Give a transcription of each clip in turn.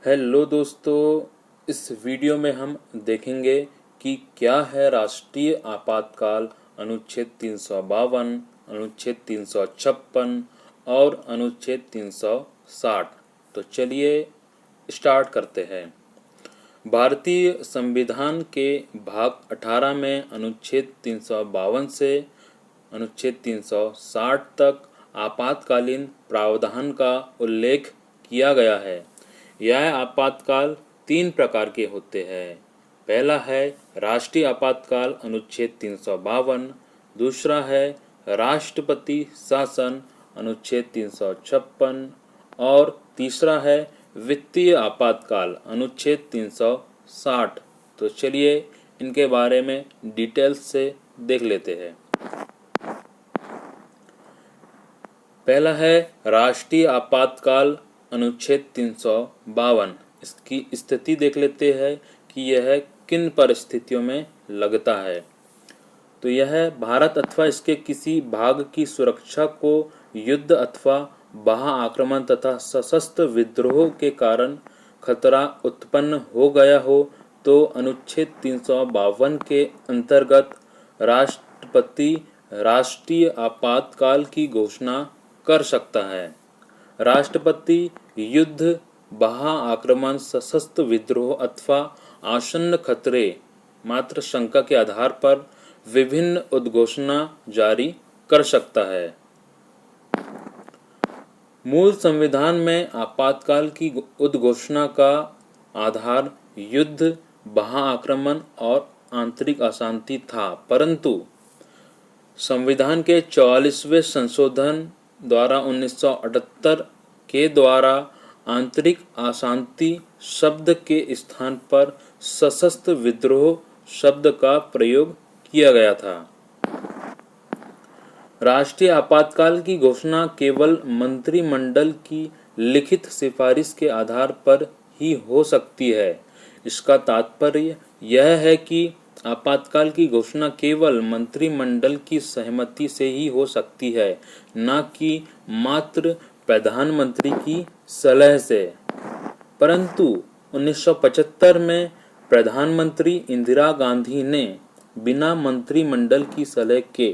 Hello दोस्तों, इस video में हम देखेंगे कि क्या है राष्ट्रीय आपातकाल अनुच्छेद 352, अनुच्छेद 356 और अनुच्छेद 360। तो चलिए स्टार्ट करते हैं। भारतीय संविधान के भाग 18 में अनुच्छेद 352 से अनुच्छेद 360 तक आपातकालीन प्रावधान का उल्लेख किया गया है। यह आपातकाल 3 प्रकार के होते हैं। पहला है राष्ट्रीय आपातकाल अनुच्छेद 352, दूसरा है राष्ट्रपति शासन अनुच्छेद 356 और तीसरा है वित्तीय आपातकाल अनुच्छेद 360। तो चलिए इनके बारे में डिटेल्स से देख लेते हैं। पहला है राष्ट्रीय आपातकाल अनुच्छेद 352। इसकी स्थिति देख लेते हैं कि यह किन परिस्थितियों में लगता है। तो यह भारत अथवा इसके किसी भाग की सुरक्षा को युद्ध अथवा बाह्य आक्रमण तथा सशस्त्र विद्रोह के कारण खतरा उत्पन्न हो गया हो तो अनुच्छेद 352 के अंतर्गत राष्ट्रपति राष्ट्रीय आपातकाल की घोषणा कर सकता है। राष्ट्रपति युद्ध, बाह्य आक्रमण, सशस्त्र विद्रोह अथवा आसन्न खतरे मात्र शंका के आधार पर विभिन्न उद्घोषणा जारी कर सकता है। मूल संविधान में आपातकाल की उद्घोषणा का आधार युद्ध, बाह्य आक्रमण और आंतरिक अशांति था, परंतु संविधान के 44वें संशोधन द्वारा 1978 के द्वारा आंतरिक अशांति शब्द के स्थान पर सशस्त्र विद्रोह शब्द का प्रयोग किया गया था। राष्ट्रीय आपातकाल की घोषणा केवल मंत्रिमंडल की लिखित सिफारिश के आधार पर ही हो सकती है। इसका तात्पर्य यह है कि आपातकाल की घोषणा केवल मंत्रिमंडल की सहमति से ही हो सकती है, न कि मात्र प्रधानमंत्री की सलाह से। परंतु 1975 में प्रधानमंत्री इंदिरा गांधी ने बिना मंत्रिमंडल की सलाह के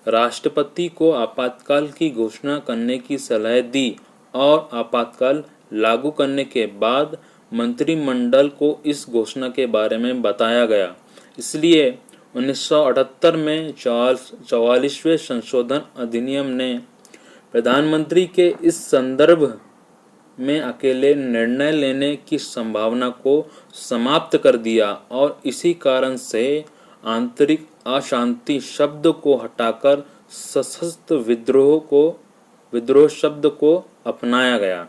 राष्ट्रपति को आपातकाल की घोषणा करने की सलाह दी और आपातकाल लागू करने के बाद मंत्रिमंडल को इस घोषणा के बारे में बताया गया। इसलिए 1978 में 44वें संशोधन अधिनियम ने प्रधानमंत्री के इस संदर्भ में अकेले निर्णय लेने की संभावना को समाप्त कर दिया और इसी कारण से आंतरिक अशांति शब्द को हटाकर सशस्त्र विद्रोह शब्द को अपनाया गया।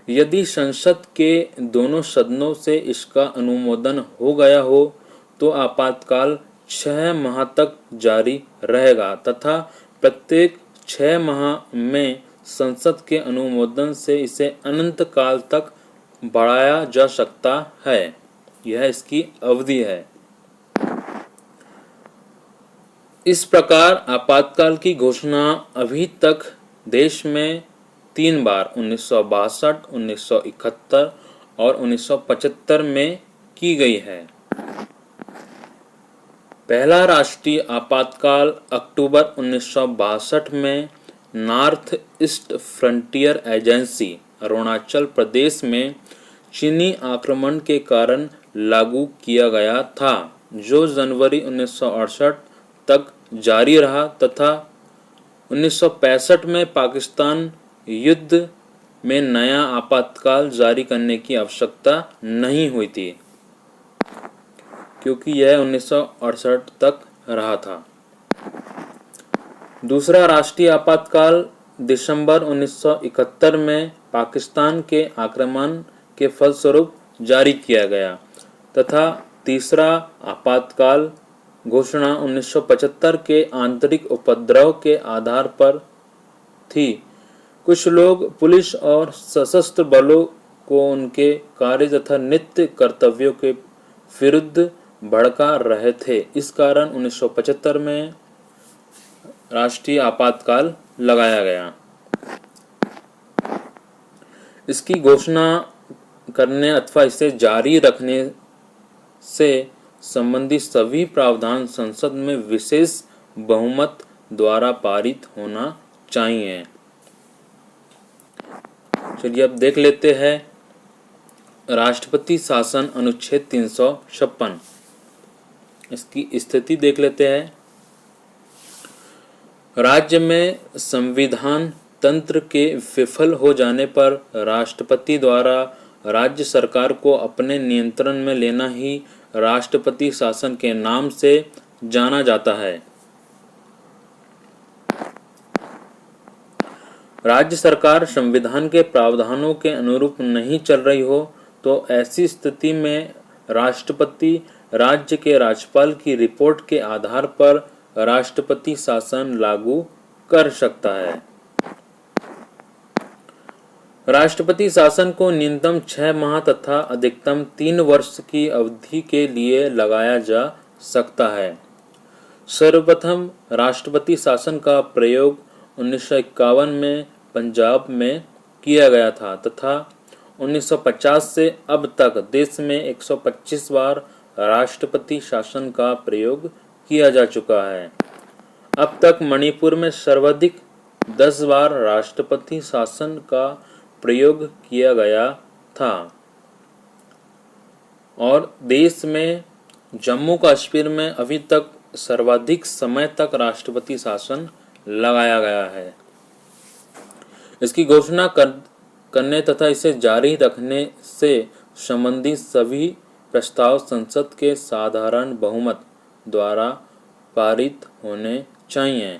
यदि संसद के दोनों सदनों से इसका अनुमोदन हो गया हो तो आपातकाल 6 माह तक जारी रहेगा तथा प्रत्येक 6 माह में संसद के अनुमोदन से इसे अनंत काल तक बढ़ाया जा सकता है। यह इसकी अवधि है। इस प्रकार आपातकाल की घोषणा अभी तक देश में 3 बार 1962, 1971 और 1975 में की गई है। पहला राष्ट्रीय आपातकाल अक्टूबर 1962 में north east frontier agency Arunachal Pradesh में चीनी आक्रमण के कारण लागू किया गया था, जो जनवरी 1968 तक जारी रहा तथा 1965 में पाकिस्तान युद्ध में नया आपातकाल जारी करने की आवश्यकता नहीं हुई थी, क्योंकि यह 1968 तक रहा था। दूसरा राष्ट्रीय आपातकाल दिसंबर 1971 में पाकिस्तान के आक्रमण के फलस्वरूप जारी किया गया तथा तीसरा आपातकाल घोषणा 1975 के आंतरिक उपद्रव के आधार पर थी। कुछ लोग पुलिस और सशस्त्र बलों को उनके कार्य तथा नित्य कर्तव्यों के विरुद्ध भड़का रहे थे। इस कारण 1975 में राष्ट्रीय आपातकाल लगाया गया। इसकी घोषणा करने अथवा इसे जारी रखने से संबंधित सभी प्रावधान संसद में विशेष बहुमत द्वारा पारित होना चाहिए। चलिए अब देख लेते हैं राष्ट्रपति शासन अनुच्छेद 356, इसकी स्थिति देख लेते हैं। राज्य में संविधान तंत्र के विफल हो जाने पर राष्ट्रपति द्वारा राज्य सरकार को अपने नियंत्रण में लेना ही राष्ट्रपति शासन के नाम से जाना जाता है। राज्य सरकार संविधान के प्रावधानों के अनुरूप नहीं चल रही हो तो ऐसी स्थिति में राष्ट्रपति राज्य के राज्यपाल की रिपोर्ट के आधार पर राष्ट्रपति शासन लागू कर सकता है। राष्ट्रपति शासन को न्यूनतम 6 माह तथा अधिकतम 3 वर्ष की अवधि के लिए लगाया जा सकता है। सर्वप्रथम राष्ट्रपति शासन का प्रयोग 1951 में पंजाब में किया गया था तथा 1950 से अब तक देश में 125 बार राष्ट्रपति शासन का प्रयोग किया जा चुका है। अब तक मणिपुर में सर्वाधिक 10 बार राष्ट्रपति शासन का प्रयोग किया गया था और देश में जम्मू कश्मीर में अभी तक सर्वाधिक समय तक राष्ट्रपति शासन लगाया गया है। इसकी घोषणा करने तथा इसे जारी रखने से संबंधित सभी प्रस्ताव संसद के साधारण बहुमत द्वारा पारित होने चाहिए।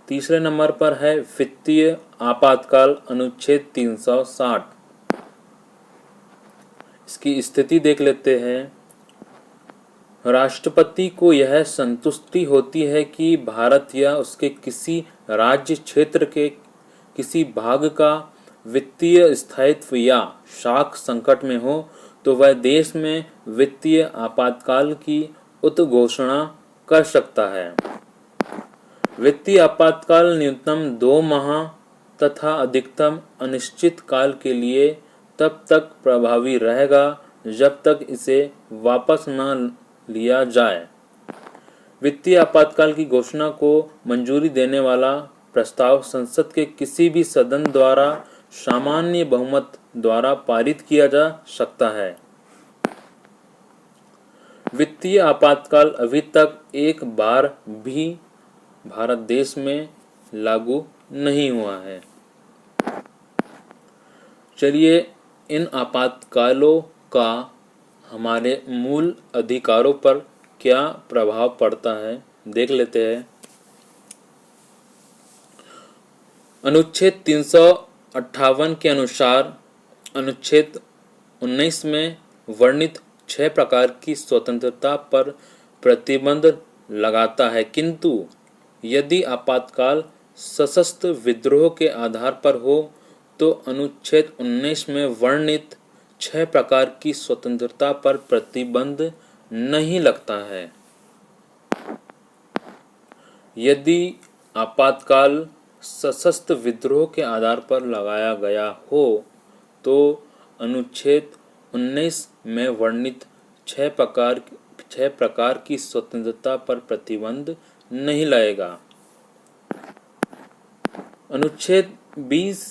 तीसरे नंबर पर है वित्तीय आपातकाल अनुच्छेद 360, इसकी स्थिति देख लेते हैं। राष्ट्रपति को यह संतुष्टि होती है कि भारत या उसके किसी राज्य क्षेत्र के किसी भाग का वित्तीय स्थायित्व या साख संकट में हो तो वह देश में वित्तीय आपातकाल की उद्घोषणा कर सकता है। वित्तीय आपातकाल न्यूनतम 2 माह तथा अधिकतम अनिश्चित काल के लिए तब तक प्रभावी रहेगा जब तक इसे वापस न लिया जाए। वित्तीय आपातकाल की घोषणा को मंजूरी देने वाला प्रस्ताव संसद के किसी भी सदन द्वारा सामान्य बहुमत द्वारा पारित किया जा सकता है। वित्तीय आपातकाल अभी तक एक बार भी भारत देश में लागू नहीं हुआ है। चलिए इन आपातकालों का हमारे मूल अधिकारों पर क्या प्रभाव पड़ता है देख लेते हैं। अनुच्छेद 358 के अनुसार अनुच्छेद 19 में वर्णित 6 प्रकार की स्वतंत्रता पर प्रतिबंध लगाता है, किंतु यदि आपातकाल सशस्त्र विद्रोह के आधार पर हो तो अनुच्छेद 19 में वर्णित 6 प्रकार की स्वतंत्रता पर प्रतिबंध नहीं लगता है। यदि आपातकाल सशस्त्र विद्रोह के आधार पर लगाया गया हो तो अनुच्छेद 19 में वर्णित 6 प्रकार की स्वतंत्रता पर प्रतिबंध नहीं लगेगा। अनुच्छेद 20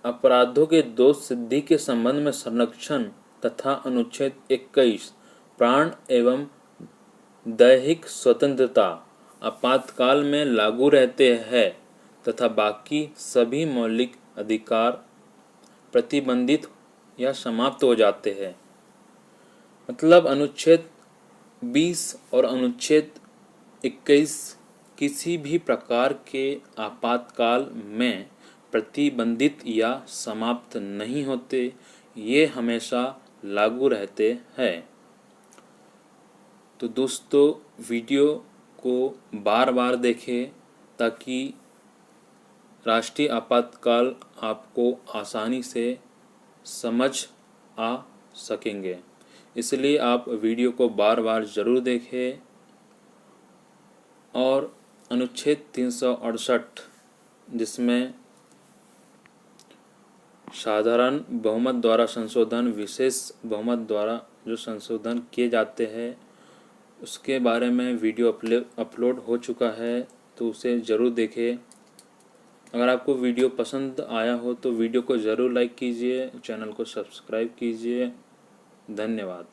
अपराधों के दोष सिद्धि के संबंध में संरक्षण तथा अनुच्छेद 21 प्राण एवं दैहिक स्वतंत्रता आपातकाल में लागू रहते हैं तथा बाकी सभी मौलिक अधिकार प्रतिबंधित या समाप्त हो जाते हैं। मतलब अनुच्छेद 20 और अनुच्छेद 21 किसी भी प्रकार के आपातकाल में प्रतिबंधित या समाप्त नहीं होते, ये हमेशा लागू रहते हैं। तो दोस्तों वीडियो को बार बार देखें ताकि राष्ट्रीय आपातकाल आपको आसानी से समझ आ सकेंगे, इसलिए आप वीडियो को बार बार ज़रूर देखें और अनुच्छेद 368 जिसमें साधारण बहुमत द्वारा संशोधन, विशेष बहुमत द्वारा जो संशोधन किए जाते हैं उसके बारे में वीडियो अपलोड हो चुका है, तो उसे ज़रूर देखें। अगर आपको वीडियो पसंद आया हो तो वीडियो को ज़रूर लाइक कीजिए, चैनल को सब्सक्राइब कीजिए। धन्यवाद।